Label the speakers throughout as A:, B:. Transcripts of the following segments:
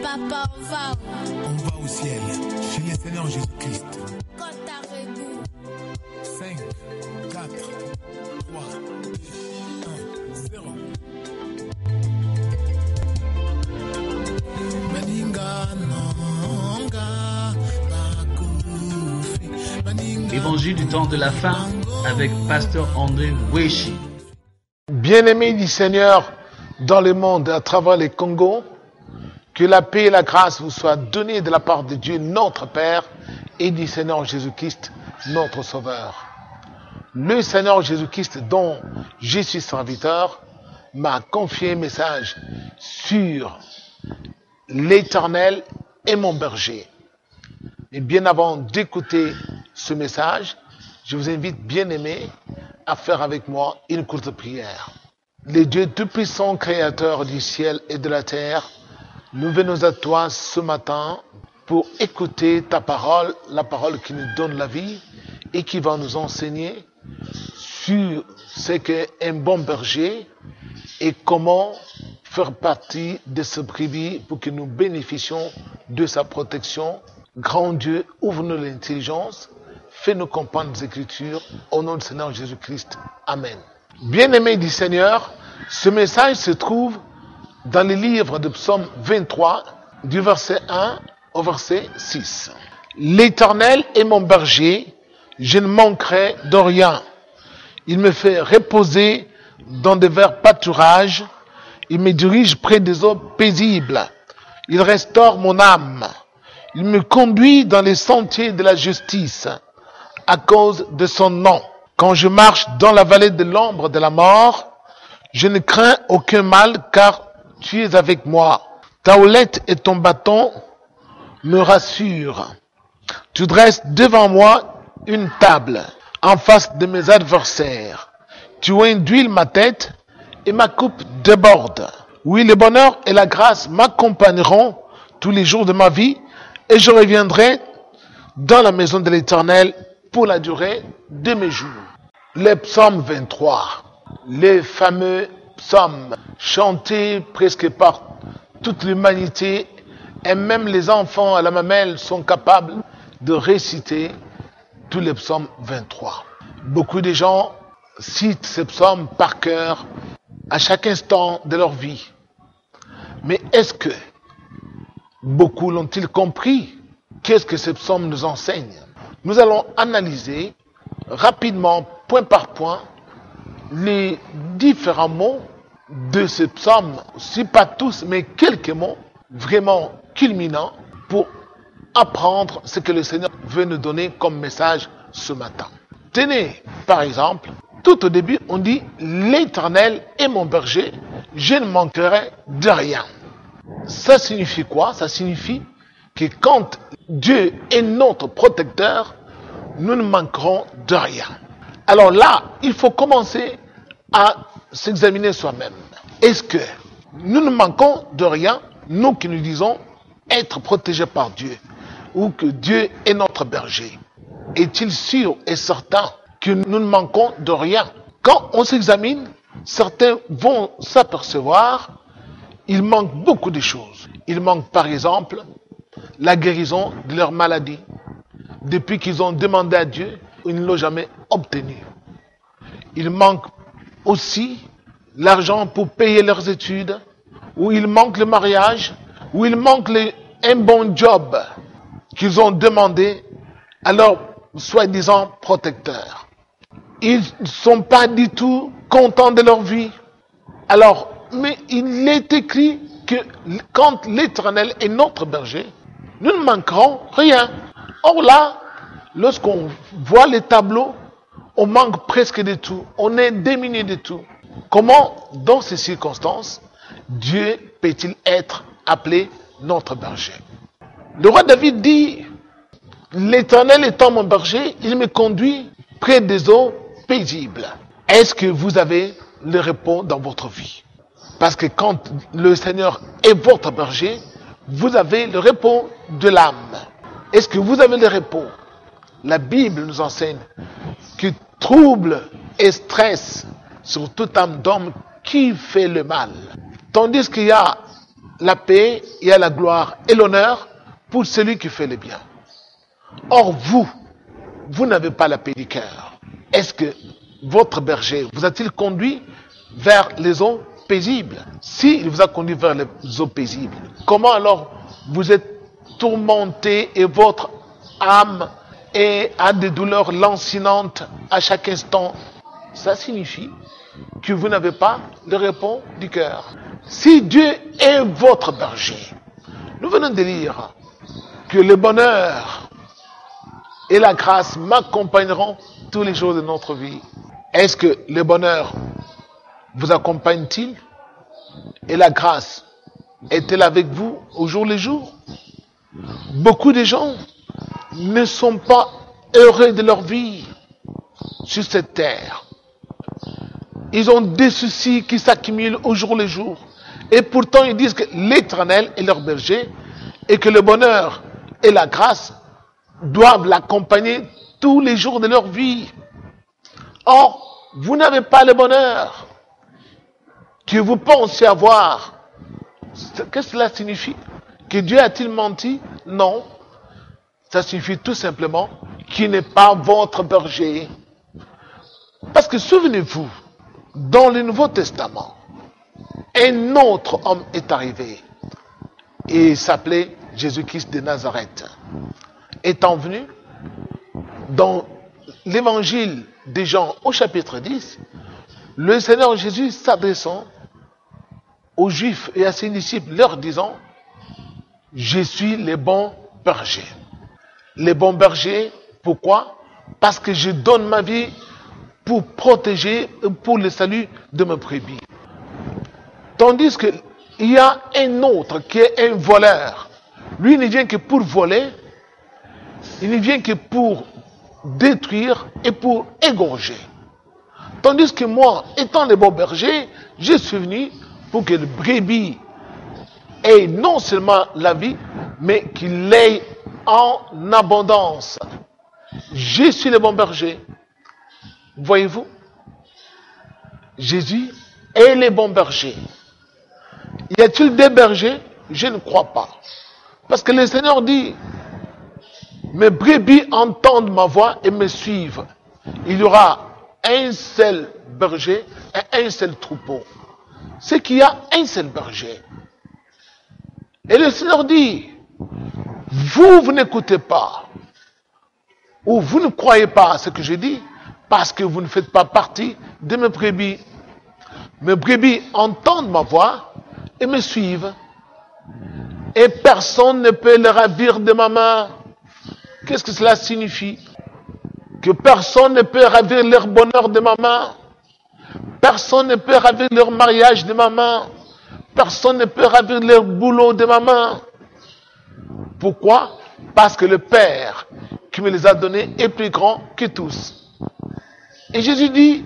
A: Papa, on va où?
B: On va au ciel, chez le Seigneur Jésus-Christ.
A: Quand t'arrives?
B: 5, 4, 3, 2, 1, 0.
C: Évangile du temps de la fin avec Pasteur André Weshi.
D: Bien-aimés du Seigneur dans le monde, à travers les Congos, que la paix et la grâce vous soient données de la part de Dieu, notre Père, et du Seigneur Jésus-Christ, notre Sauveur. Le Seigneur Jésus-Christ, dont je suis serviteur, m'a confié un message sur l'Éternel est mon berger. Et bien avant d'écouter ce message, je vous invite, bien-aimés, à faire avec moi une courte prière. Le Dieu Tout-Puissant, Créateur du ciel et de la terre, nous venons à toi ce matin pour écouter ta parole, la parole qui nous donne la vie et qui va nous enseigner sur ce qu'est un bon berger et comment faire partie de ce brebis pour que nous bénéficions de sa protection. Grand Dieu, ouvre-nous l'intelligence, fais-nous comprendre les Écritures, au nom du Seigneur Jésus-Christ. Amen. Bien-aimés du Seigneur, ce message se trouve dans le livre de Psaume 23, du verset 1 au verset 6. L'Éternel est mon berger, je ne manquerai de rien. Il me fait reposer dans de verts pâturages, il me dirige près des eaux paisibles, il restaure mon âme, il me conduit dans les sentiers de la justice, à cause de son nom. Quand je marche dans la vallée de l'ombre de la mort, je ne crains aucun mal, car tu es avec moi. Ta houlette et ton bâton me rassurent. Tu dresses devant moi une table, en face de mes adversaires. Tu induis ma tête et ma coupe déborde. Oui, le bonheur et la grâce m'accompagneront tous les jours de ma vie, et je reviendrai dans la maison de l'Éternel pour la durée de mes jours. Le psaume 23, les fameux psaumes chantés presque par toute l'humanité, et même les enfants à la mamelle sont capables de réciter tous les psaumes 23. Beaucoup de gens citent ces psaumes par cœur à chaque instant de leur vie. Mais est-ce que beaucoup l'ont-ils compris? Qu'est-ce que ces psaumes nous enseignent? Nous allons analyser rapidement, point par point, les différents mots de ces psaumes, si pas tous, mais quelques mots vraiment culminants pour apprendre ce que le Seigneur veut nous donner comme message ce matin. Tenez, par exemple, tout au début, on dit « L'Éternel est mon berger, je ne manquerai de rien ». Ça signifie quoi? Ça signifie que quand Dieu est notre protecteur, nous ne manquerons de rien. Alors là, il faut commencer à s'examiner soi-même. Est-ce que nous ne manquons de rien, nous qui nous disons être protégés par Dieu, ou que Dieu est notre berger? Est-il sûr et certain que nous ne manquons de rien? Quand on s'examine, certains vont s'apercevoir il manque beaucoup de choses. Il manque par exemple la guérison de leur maladie. Depuis qu'ils ont demandé à Dieu, ils ne l'ont jamais obtenu. Il manque aussi l'argent pour payer leurs études, ou il manque le mariage, ou il manque un bon job qu'ils ont demandé à leur soi-disant protecteur. Ils ne sont pas du tout contents de leur vie. Alors, mais il est écrit que quand l'Éternel est notre berger, nous ne manquerons rien. Or là, lorsqu'on voit les tableaux, on manque presque de tout. On est démuni de tout. Comment, dans ces circonstances, Dieu peut-il être appelé notre berger? Le roi David dit, l'Éternel étant mon berger, il me conduit près des eaux paisibles. Est-ce que vous avez le repos dans votre vie? Parce que quand le Seigneur est votre berger, vous avez le repos de l'âme. Est-ce que vous avez le repos? La Bible nous enseigne que trouble et stress sur toute âme d'homme qui fait le mal. Tandis qu'il y a la paix, il y a la gloire et l'honneur pour celui qui fait le bien. Or vous n'avez pas la paix du cœur. Est-ce que votre berger vous a-t-il conduit vers les eaux paisibles? S'il vous a conduit vers les eaux paisibles, comment alors vous êtes tourmenté et votre âme a des douleurs lancinantes à chaque instant? Ça signifie que vous n'avez pas le repos du cœur. Si Dieu est votre berger, nous venons de lire que le bonheur et la grâce m'accompagneront tous les jours de notre vie. Est-ce que le bonheur vous accompagne-t-il? Et la grâce est-elle avec vous au jour le jour? Beaucoup de gens ne sont pas heureux de leur vie sur cette terre. Ils ont des soucis qui s'accumulent au jour le jour. Et pourtant, ils disent que l'Éternel est leur berger et que le bonheur et la grâce doivent l'accompagner tous les jours de leur vie. Or, vous n'avez pas le bonheur que vous pensez avoir. Qu'est-ce que cela signifie? Que Dieu a-t-il menti? Non. Ça signifie tout simplement qu'il n'est pas votre berger. Parce que souvenez-vous, dans le Nouveau Testament, un autre homme est arrivé. Et il s'appelait Jésus-Christ de Nazareth. Étant venu, dans l'évangile de Jean au chapitre 10, le Seigneur Jésus s'adressant aux Juifs et à ses disciples, leur disant: je suis le bon berger. Le bon berger, pourquoi? Parce que je donne ma vie pour protéger, pour le salut de mes brebis. Tandis qu'il y a un autre qui est un voleur. Lui, il ne vient que pour voler, il ne vient que pour détruire et pour égorger. Tandis que moi, étant le bon berger, je suis venu pour que le brebis ait non seulement la vie, mais qu'il l'ait en abondance. Je suis le bon berger. Voyez-vous, Jésus est le bon berger. Y a-t-il des bergers? Je ne crois pas. Parce que le Seigneur dit: mes brebis entendent ma voix et me suivent. Il y aura un seul berger et un seul troupeau. C'est qu'il y a un seul berger. Et le Seigneur dit: vous n'écoutez pas, ou vous ne croyez pas à ce que je dis, parce que vous ne faites pas partie de mes brebis. Mes brebis entendent ma voix et me suivent. Et personne ne peut les ravir de ma main. Qu'est-ce que cela signifie? Que personne ne peut ravir leur bonheur de ma main. Personne ne peut ravir leur mariage de ma main. Personne ne peut ravir leur boulot de ma main. Pourquoi? Parce que le Père qui me les a donnés est plus grand que tous. Et Jésus dit: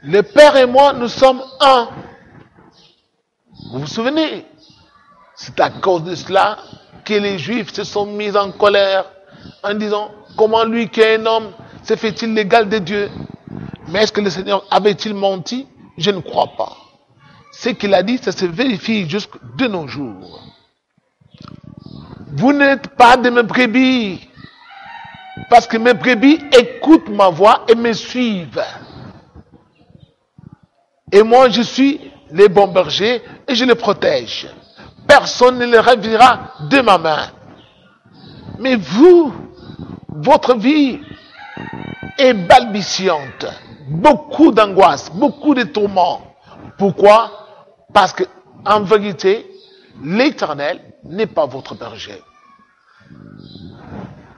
D: le Père et moi, nous sommes un. Vous vous souvenez? C'est à cause de cela que les Juifs se sont mis en colère en disant: comment lui qui est un homme se fait-il l'égal de Dieu? Mais est-ce que le Seigneur avait-il menti? Je ne crois pas. Ce qu'il a dit, ça se vérifie jusqu'à de nos jours. Vous n'êtes pas de mes brebis, parce que mes brebis écoutent ma voix et me suivent. Et moi, je suis le bon berger et je les protège. Personne ne les ravira de ma main. Mais vous, votre vie est balbutiante. Beaucoup d'angoisse, beaucoup de tourments. Pourquoi? Parce que, en vérité, l'Éternel n'est pas votre berger.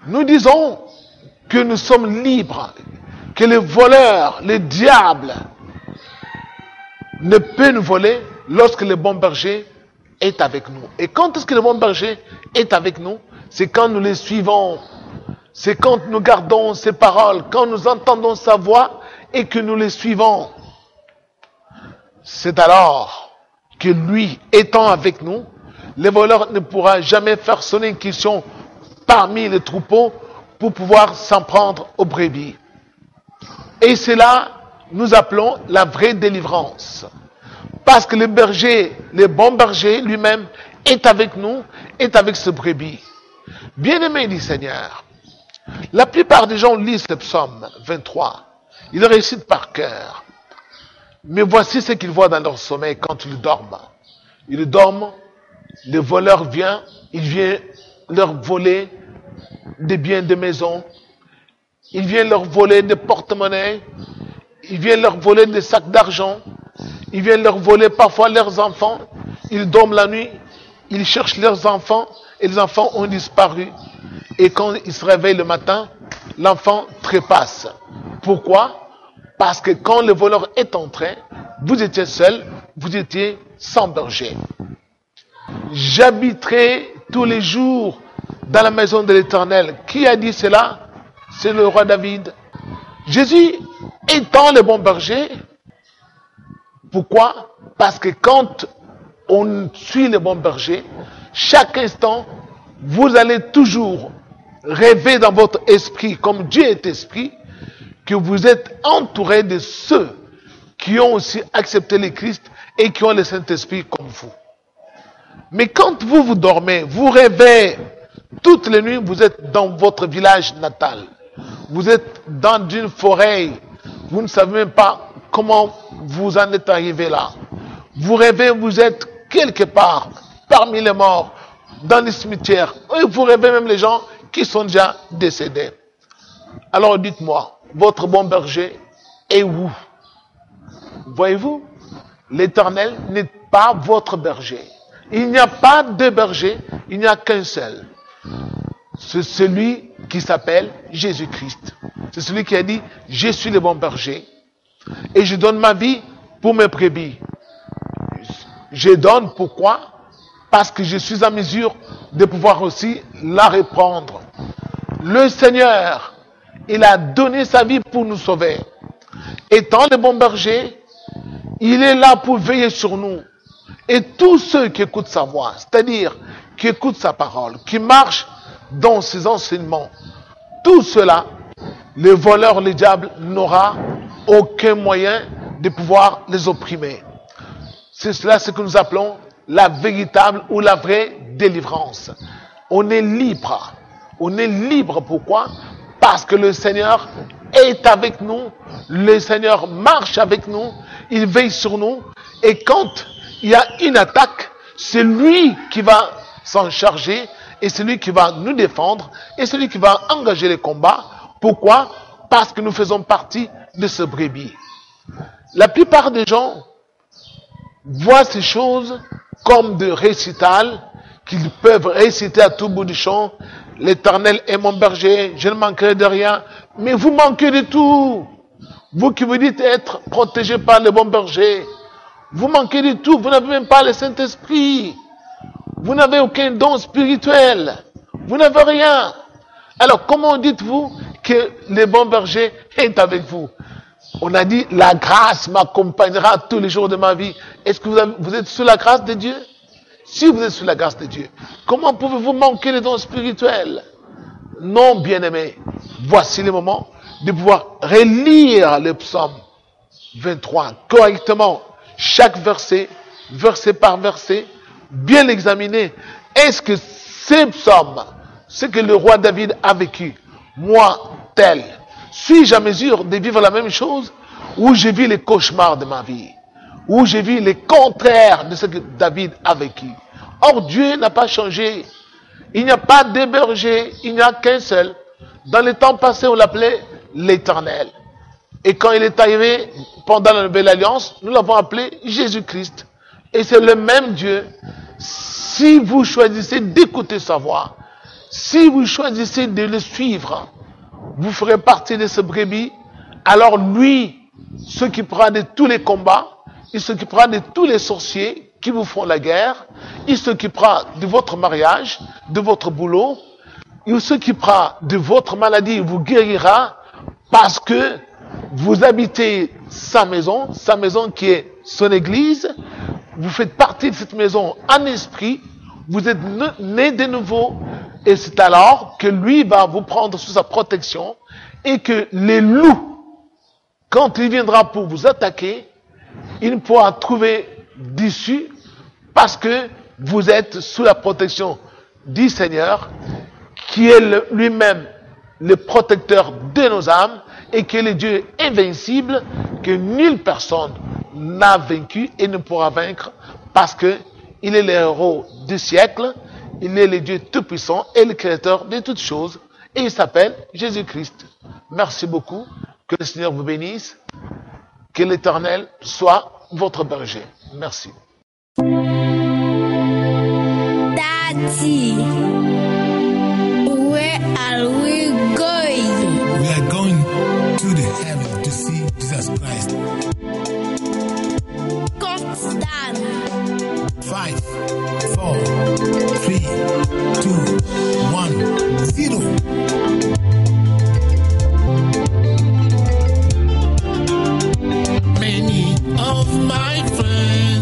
D: Nous disons que nous sommes libres, que le voleur, le diable, ne peut nous voler lorsque le bon berger est avec nous. Et quand est-ce que le bon berger est avec nous? C'est quand nous les suivons. C'est quand nous gardons ses paroles, quand nous entendons sa voix et que nous les suivons. C'est alors que lui, étant avec nous, le voleur ne pourra jamais faire sonner une question parmi les troupeaux pour pouvoir s'en prendre aux brebis. Et c'est là, nous appelons la vraie délivrance. Parce que le berger, le bon berger lui-même, est avec nous, est avec ce brebis. Bien-aimé du Seigneur, la plupart des gens lisent le psaume 23. Ils le récitent par cœur. Mais voici ce qu'ils voient dans leur sommeil quand ils dorment. Ils dorment, le voleur vient, il vient leur voler des biens de maison, il vient leur voler des porte-monnaies, il vient leur voler des sacs d'argent, il vient leur voler parfois leurs enfants. Ils dorment la nuit, ils cherchent leurs enfants et les enfants ont disparu. Et quand ils se réveillent le matin, l'enfant trépasse. Pourquoi? Parce que quand le voleur est entré, vous étiez seul, vous étiez sans berger. J'habiterai tous les jours dans la maison de l'Éternel. Qui a dit cela? C'est le roi David. Jésus étant le bon berger. Pourquoi? Parce que quand on suit le bon berger, chaque instant, vous allez toujours rêver dans votre esprit, comme Dieu est esprit, que vous êtes entouré de ceux qui ont aussi accepté le Christ et qui ont le Saint-Esprit comme vous. Mais quand vous dormez, vous rêvez toutes les nuits, vous êtes dans votre village natal. Vous êtes dans une forêt. Vous ne savez même pas comment vous en êtes arrivé là. Vous rêvez, vous êtes quelque part parmi les morts, dans les cimetières. Et vous rêvez même les gens qui sont déjà décédés. Alors dites-moi, votre bon berger est où? Voyez-vous, l'Éternel n'est pas votre berger. Il n'y a pas de berger, il n'y a qu'un seul. C'est celui qui s'appelle Jésus-Christ. C'est celui qui a dit, je suis le bon berger et je donne ma vie pour mes brebis. Je donne pourquoi? Parce que je suis en mesure de pouvoir aussi la reprendre. Le Seigneur, il a donné sa vie pour nous sauver. Étant le bon berger, il est là pour veiller sur nous. Et tous ceux qui écoutent sa voix, c'est-à-dire qui écoutent sa parole, qui marchent dans ses enseignements, tout cela, le voleur, le diable n'aura aucun moyen de pouvoir les opprimer. C'est cela ce que nous appelons la véritable ou la vraie délivrance. On est libre. On est libre, pourquoi? Parce que le Seigneur est avec nous, le Seigneur marche avec nous, il veille sur nous, et quand il y a une attaque, c'est lui qui va s'en charger, et c'est lui qui va nous défendre, et c'est lui qui va engager les combats. Pourquoi? Parce que nous faisons partie de ce brebis. La plupart des gens voient ces choses comme de récital, qu'ils peuvent réciter à tout bout du champ. L'Éternel est mon berger, je ne manquerai de rien. Mais vous manquez de tout. Vous qui vous dites être protégé par le bon berger, vous manquez de tout. Vous n'avez même pas le Saint-Esprit. Vous n'avez aucun don spirituel. Vous n'avez rien. Alors comment dites-vous que le bon berger est avec vous? On a dit, la grâce m'accompagnera tous les jours de ma vie. Est-ce que vous êtes sous la grâce de Dieu? Si vous êtes sous la grâce de Dieu, comment pouvez-vous manquer les dons spirituels? Non, bien-aimés, voici le moment de pouvoir relire le psaume 23 correctement, chaque verset, verset par verset, bien l'examiner. Est-ce que ces psaumes, ce que le roi David a vécu, moi, tel, suis-je à mesure de vivre la même chose, ou j'ai vu les cauchemars de ma vie, où j'ai vu les contraires de ce que David a vécu. Or, Dieu n'a pas changé. Il n'y a pas de berger, il n'y a qu'un seul. Dans les temps passés, on l'appelait l'Éternel. Et quand il est arrivé pendant la Nouvelle Alliance, nous l'avons appelé Jésus-Christ. Et c'est le même Dieu. Si vous choisissez d'écouter sa voix, si vous choisissez de le suivre, vous ferez partie de ce brebis. Alors lui, s'occupera de tous les combats, il s'occupera de tous les sorciers qui vous font la guerre, il s'occupera de votre mariage, de votre boulot, il s'occupera de votre maladie, il vous guérira parce que vous habitez sa maison qui est son église, vous faites partie de cette maison en esprit, vous êtes né de nouveau et c'est alors que lui va vous prendre sous sa protection et que les loups, quand il viendra pour vous attaquer, il ne pourra trouver d'issue parce que vous êtes sous la protection du Seigneur, qui est lui-même le protecteur de nos âmes et qui est le Dieu invincible que nulle personne n'a vaincu et ne pourra vaincre parce que il est le héros du siècle, il est le Dieu tout-puissant et le créateur de toutes choses et il s'appelle Jésus-Christ. Merci beaucoup, que le Seigneur vous bénisse, que l'Éternel soit votre berger. Merci.
A: Daddy, where are we going?
B: We are going to the heaven to see Jesus Christ.
A: Count down.
B: 5, 4, 3, 2, 1, 0. Many of my friends